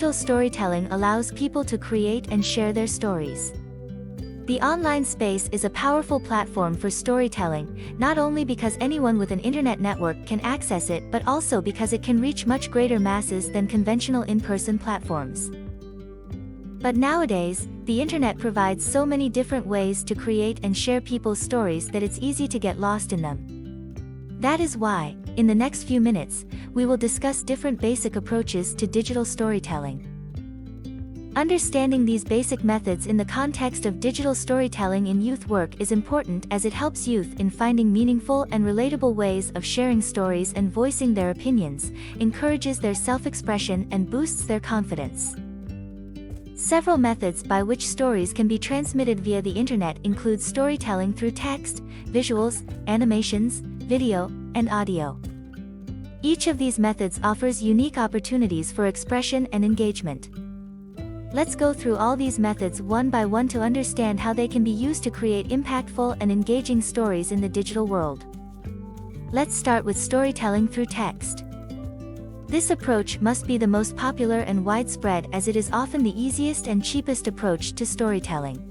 digital storytelling allows people to create and share their stories. The online space is a powerful platform for storytelling, not only because anyone with an internet network can access it but also because it can reach much greater masses than conventional in-person platforms. But nowadays, the internet provides so many different ways to create and share people's stories that it's easy to get lost in them. That is why, in the next few minutes, we will discuss different basic approaches to digital storytelling. Understanding these basic methods in the context of digital storytelling in youth work is important as it helps youth in finding meaningful and relatable ways of sharing stories and voicing their opinions, encourages their self-expression and boosts their confidence. Several methods by which stories can be transmitted via the internet include storytelling through text, visuals, animations, video, and audio. Each of these methods offers unique opportunities for expression and engagement. Let's go through all these methods one by one to understand how they can be used to create impactful and engaging stories in the digital world. Let's start with storytelling through text. This approach must be the most popular and widespread as it is often the easiest and cheapest approach to storytelling.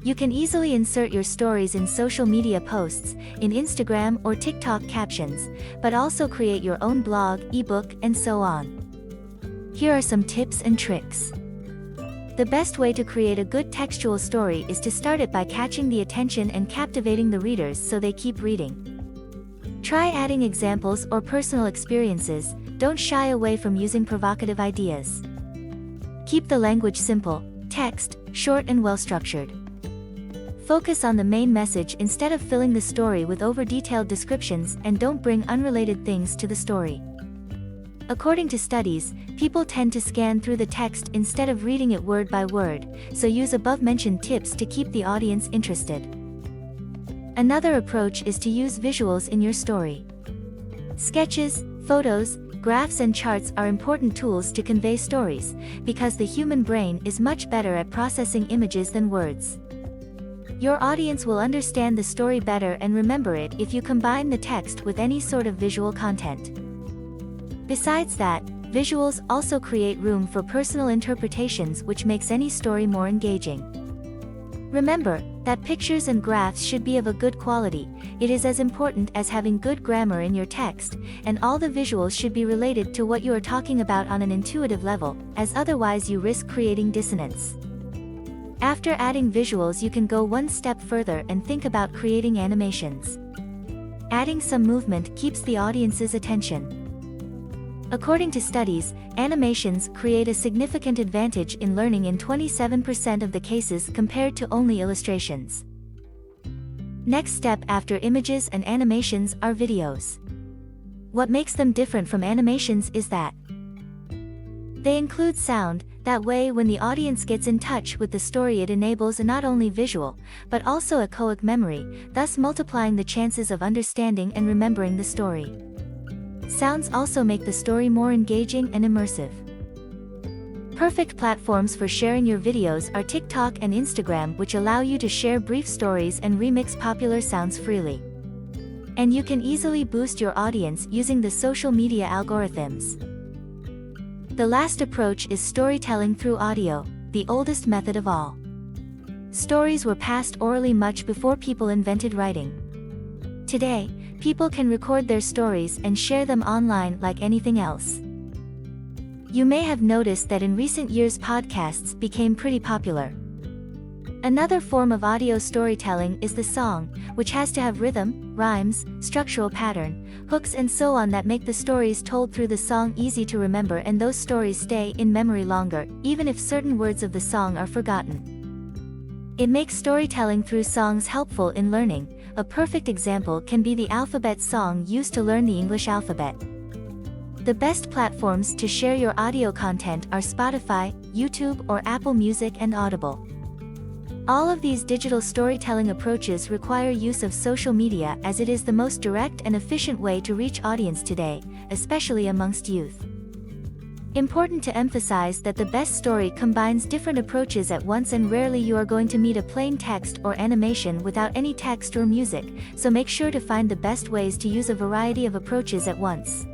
You can easily insert your stories in social media posts, in Instagram or TikTok captions, but also create your own blog, ebook, and so on. Here are some tips and tricks. The best way to create a good textual story is to start it by catching the attention and captivating the readers so they keep reading. Try adding examples or personal experiences, don't shy away from using provocative ideas. Keep the language simple, text, short and well-structured. Focus on the main message instead of filling the story with over-detailed descriptions and don't bring unrelated things to the story. According to studies, people tend to scan through the text instead of reading it word by word, so use above-mentioned tips to keep the audience interested. Another approach is to use visuals in your story. Sketches, photos, graphs and charts are important tools to convey stories, because the human brain is much better at processing images than words. Your audience will understand the story better and remember it if you combine the text with any sort of visual content. Besides that, visuals also create room for personal interpretations, which makes any story more engaging. Remember that pictures and graphs should be of a good quality. It is as important as having good grammar in your text, and all the visuals should be related to what you are talking about on an intuitive level, as otherwise you risk creating dissonance. After adding visuals, you can go one step further and think about creating animations. Adding some movement keeps the audience's attention. According to studies, animations create a significant advantage in learning in 27% of the cases compared to only illustrations. Next step after images and animations are videos. What makes them different from animations is that they include sound. That way, when the audience gets in touch with the story, it enables not only visual, but also echoic memory, thus multiplying the chances of understanding and remembering the story. Sounds also make the story more engaging and immersive. Perfect platforms for sharing your videos are TikTok and Instagram, which allow you to share brief stories and remix popular sounds freely. And you can easily boost your audience using the social media algorithms. The last approach is storytelling through audio, the oldest method of all. Stories were passed orally much before people invented writing. Today, people can record their stories and share them online like anything else. You may have noticed that in recent years podcasts became pretty popular. Another form of audio storytelling is the song, which has to have rhythm, rhymes, structural pattern, hooks and so on that make the stories told through the song easy to remember, and those stories stay in memory longer, even if certain words of the song are forgotten. It makes storytelling through songs helpful in learning. A perfect example can be the alphabet song used to learn the English alphabet. The best platforms to share your audio content are Spotify, YouTube, or Apple Music and Audible. All of these digital storytelling approaches require use of social media, as it is the most direct and efficient way to reach audience today, especially amongst youth. Important to emphasize that the best story combines different approaches at once, and rarely you are going to meet a plain text or animation without any text or music, so make sure to find the best ways to use a variety of approaches at once.